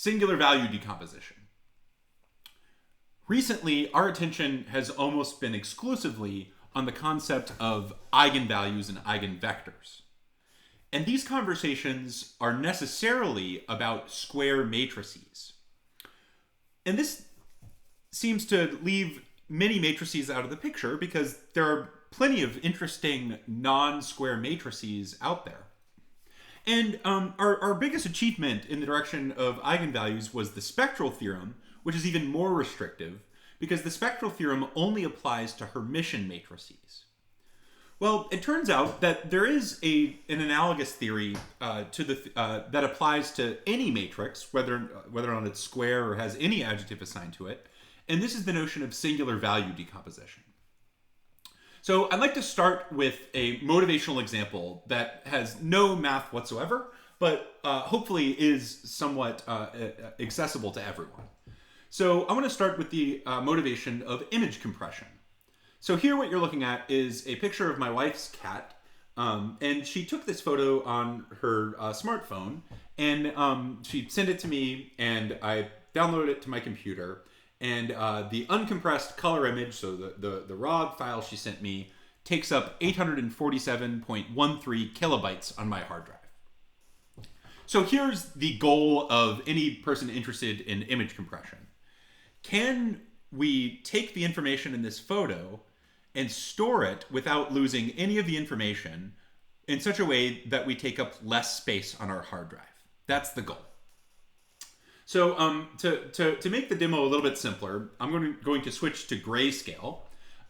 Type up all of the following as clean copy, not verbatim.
singular value decomposition. Recently, our attention has almost been exclusively on the concept of eigenvalues and eigenvectors. And these conversations are necessarily about square matrices. And this seems to leave many matrices out of the picture because there are plenty of interesting non-square matrices out there. And our biggest achievement in the direction of eigenvalues was the spectral theorem, which is even more restrictive because the spectral theorem only applies to Hermitian matrices. Well, it turns out that there is an analogous theory that applies to any matrix, whether or not it's square or has any adjective assigned to it, and this is the notion of singular value decomposition. So I'd like to start with a motivational example that has no math whatsoever, but hopefully is somewhat accessible to everyone. So I want to start with the motivation of image compression. So here what you're looking at is a picture of my wife's cat, and she took this photo on her smartphone, and she sent it to me, and I downloaded it to my computer, and the uncompressed color image, so the raw file she sent me, takes up 847.13 kilobytes on my hard drive. So here's the goal of any person interested in image compression. Can we take the information in this photo and store it without losing any of the information in such a way that we take up less space on our hard drive? That's the goal. So to make the demo a little bit simpler, I'm going to switch to grayscale.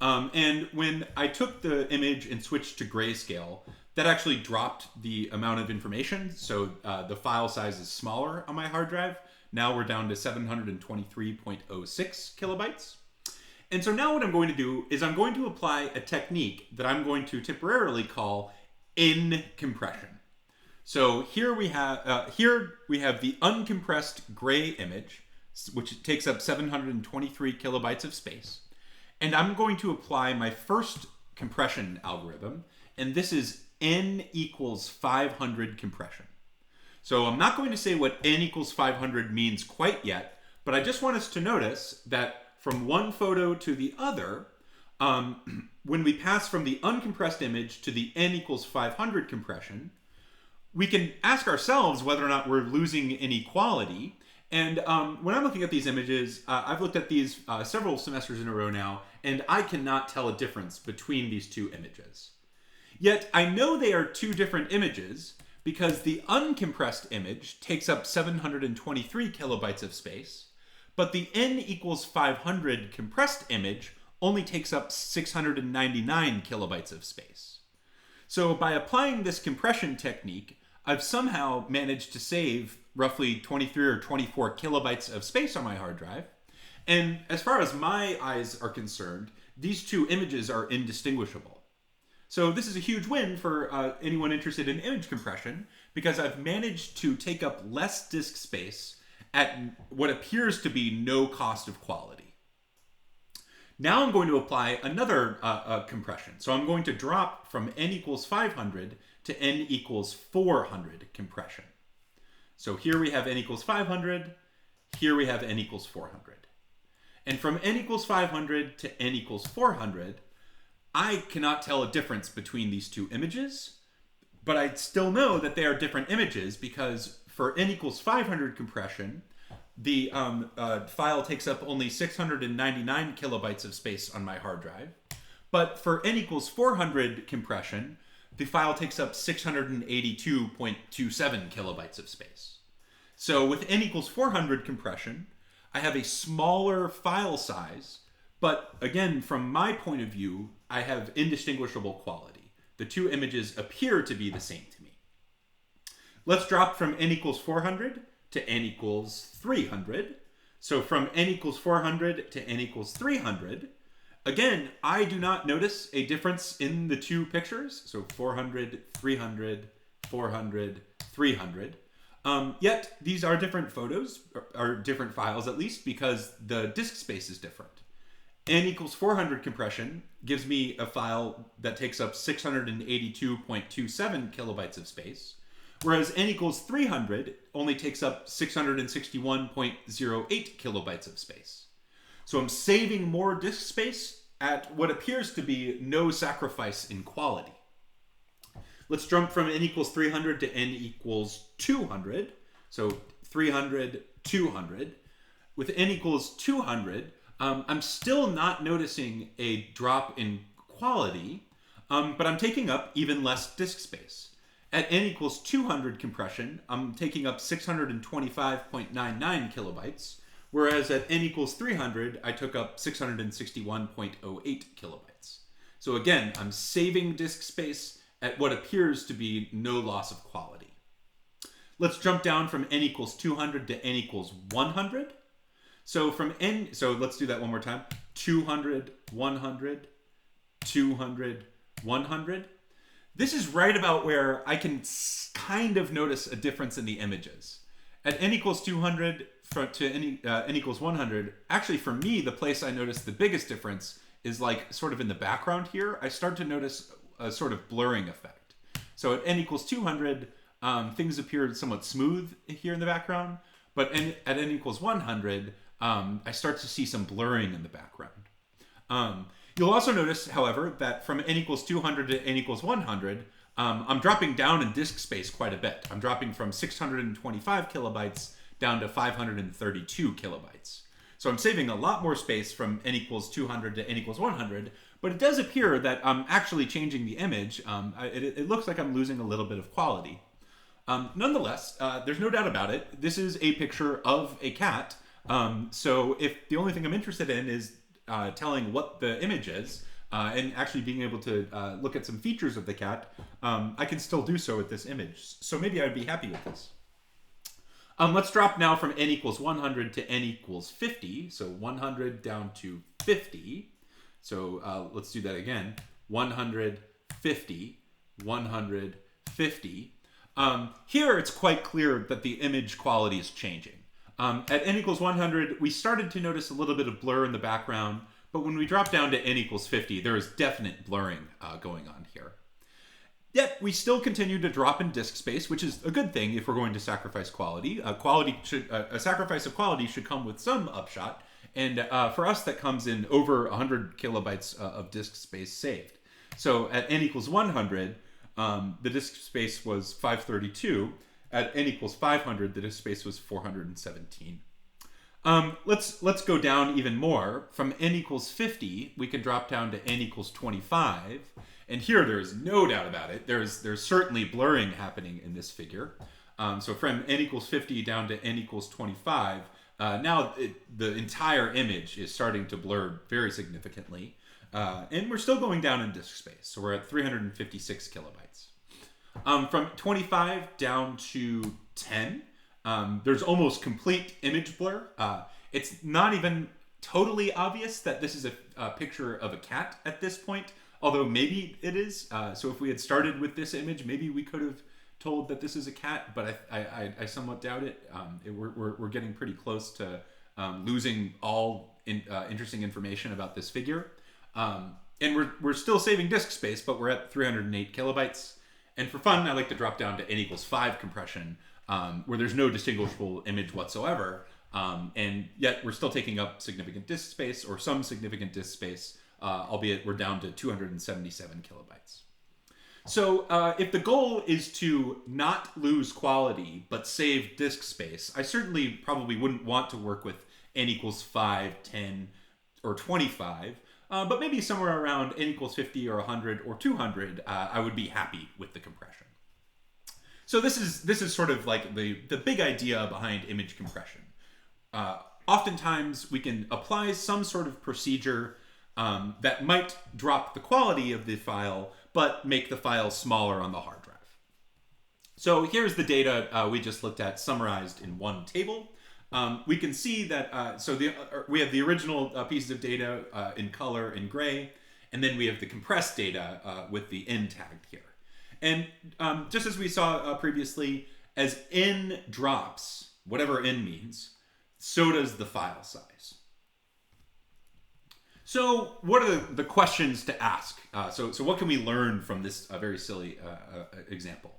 And when I took the image and switched to grayscale, that actually dropped the amount of information. So the file size is smaller on my hard drive. Now we're down to 723.06 kilobytes. And so now what I'm going to do is I'm going to apply a technique that I'm going to temporarily call in-compression. So here we have the uncompressed gray image, which takes up 723 kilobytes of space. And I'm going to apply my first compression algorithm, and this is n equals 500 compression. So I'm not going to say what n equals 500 means quite yet, but I just want us to notice that from one photo to the other, when we pass from the uncompressed image to the n equals 500 compression, we can ask ourselves whether or not we're losing any quality. And when I'm looking at these images, I've looked at these several semesters in a row now, and I cannot tell a difference between these two images. Yet I know they are two different images because the uncompressed image takes up 723 kilobytes of space, but the n equals 500 compressed image only takes up 699 kilobytes of space. So by applying this compression technique, I've somehow managed to save roughly 23 or 24 kilobytes of space on my hard drive. And as far as my eyes are concerned, these two images are indistinguishable. So this is a huge win for anyone interested in image compression because I've managed to take up less disk space at what appears to be no cost of quality. Now I'm going to apply another compression. So I'm going to drop from n equals 500 to n equals 400 compression. So here we have n equals 500, here we have n equals 400. And from n equals 500 to n equals 400, I cannot tell a difference between these two images, but I still know that they are different images because for n equals 500 compression, the file takes up only 699 kilobytes of space on my hard drive. But for n equals 400 compression, the file takes up 682.27 kilobytes of space. So with n equals 400 compression, I have a smaller file size, but again, from my point of view, I have indistinguishable quality. The two images appear to be the same to me. Let's drop from n equals 400 to n equals 300. So from n equals 400 to n equals 300, again, I do not notice a difference in the two pictures. So 400, 300, 400, 300. Yet these are different photos, or different files at least, because the disk space is different. N equals 400 compression gives me a file that takes up 682.27 kilobytes of space, whereas n equals 300 only takes up 661.08 kilobytes of space. So I'm saving more disk space at what appears to be no sacrifice in quality. Let's jump from n equals 300 to n equals 200. So 300, 200. With n equals 200, I'm still not noticing a drop in quality, but I'm taking up even less disk space. At n equals 200 compression, I'm taking up 625.99 kilobytes, whereas at n equals 300, I took up 661.08 kilobytes. So again, I'm saving disk space at what appears to be no loss of quality. Let's jump down from n equals 200 to n equals 100. So let's do that one more time. 200, 100, 200, 100. This is right about where I can kind of notice a difference in the images. At n equals 200 to n equals 100, actually for me, the place I notice the biggest difference is like sort of in the background here. I start to notice a sort of blurring effect. So at n equals 200, things appear somewhat smooth here in the background, but at n equals 100, I start to see some blurring in the background. You'll also notice, however, that from n equals 200 to n equals 100, I'm dropping down in disk space quite a bit. I'm dropping from 625 kilobytes down to 532 kilobytes. So I'm saving a lot more space from n equals 200 to n equals 100, but it does appear that I'm actually changing the image. It looks like I'm losing a little bit of quality. Nonetheless, there's no doubt about it. This is a picture of a cat. So if the only thing I'm interested in is telling what the image is, and actually being able to look at some features of the cat, I can still do so with this image. So maybe I'd be happy with this. Let's drop now from n equals 100 to n equals 50. So 100 down to 50. So let's do that again. 100, 50, 100, 50. Here it's quite clear that the image quality is changing. At n equals 100, we started to notice a little bit of blur in the background, but when we drop down to n equals 50, there is definite blurring going on here. Yet, we still continue to drop in disk space, which is a good thing if we're going to sacrifice quality. A sacrifice of quality should come with some upshot, and for us, that comes in over 100 kilobytes of disk space saved. So at n equals 100, the disk space was 532. At n equals 500, the disk space was 417. Let's go down even more. From n equals 50, we can drop down to n equals 25. And here there's no doubt about it. There's certainly blurring happening in this figure. So from n equals 50 down to n equals 25, now the entire image is starting to blur very significantly. And we're still going down in disk space. So we're at 356 kilobytes. From 25 down to 10, there's almost complete image blur. It's not even totally obvious that this is a picture of a cat at this point, although maybe it is. So if we had started with this image, maybe we could have told that this is a cat, but I somewhat doubt it. We're getting pretty close to losing all interesting information about this figure. And we're still saving disk space, but we're at 308 kilobytes. And for fun, I like to drop down to n equals 5 compression, where there's no distinguishable image whatsoever. And yet we're still taking up significant disk space, or some significant disk space, albeit we're down to 277 kilobytes. So if the goal is to not lose quality, but save disk space, I certainly probably wouldn't want to work with n equals 5, 10, or 25. But maybe somewhere around n equals 50 or 100 or 200, I would be happy with the compression. So this is sort of like the big idea behind image compression. Oftentimes we can apply some sort of procedure that might drop the quality of the file, but make the file smaller on the hard drive. So here's the data we just looked at summarized in one table. We can see that, we have the original pieces of data in color in gray, and then we have the compressed data with the n tagged here. And just as we saw previously, as n drops, whatever n means, so does the file size. So what are the questions to ask? So what can we learn from this very silly example?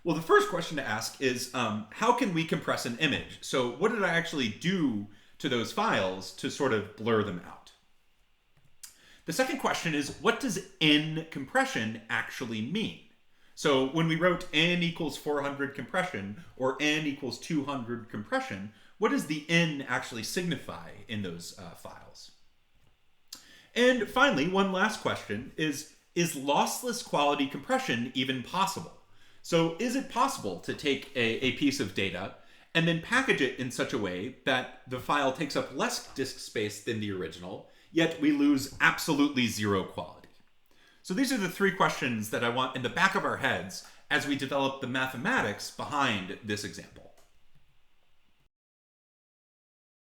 Well, the first question to ask is, how can we compress an image? So what did I actually do to those files to sort of blur them out? The second question is, what does n compression actually mean? So when we wrote n equals 400 compression or n equals 200 compression, what does the n actually signify in those files? And finally, one last question is lossless quality compression even possible? So is it possible to take a piece of data and then package it in such a way that the file takes up less disk space than the original, yet we lose absolutely zero quality? So these are the three questions that I want in the back of our heads as we develop the mathematics behind this example.